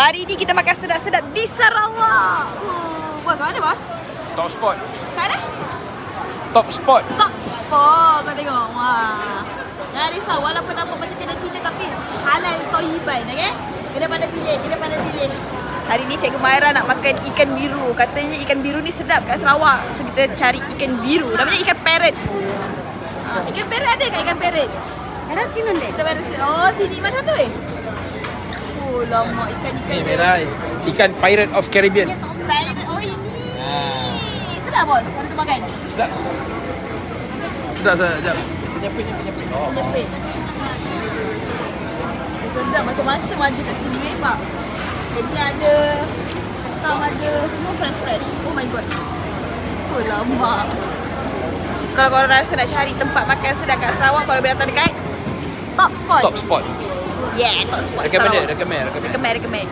Hari ni kita makan sedap-sedap di Sarawak. Bos, mana bos? Top spot. Kat mana? Top spot. Top spot. Kau tengok. Wah. Jangan risau. Walaupun nampak macam kena Cina tapi halal toyiban. Okay? Kita pandai pilih. Hari ni Cikgu Maira nak makan ikan biru. Katanya ikan biru ni sedap kat Sarawak. So kita cari ikan biru. Namanya ikan parrot. Ikan parrot ada kat ikan parrot? Ada Cina ni. Kita baru oh sini mana tu Oh lama ikan-ikan Ni dia. merah. Ikan Pirate of Caribbean. Pirate. Oh ini. Sedap bos. Mana tu makan? Sedap. Sedap. Sekejap. Penyapit. Penyepit. Sedap macam-macam ada kat sini pak. Jadi ada ketam ada semua fresh. Oh my god. Oh lama. Kalau korang rasa nak cari tempat makan sedap kat Sarawak, korang boleh datang dekat Top Spot. Top spot. Yeah, Top Spot. Recommend. Recommend.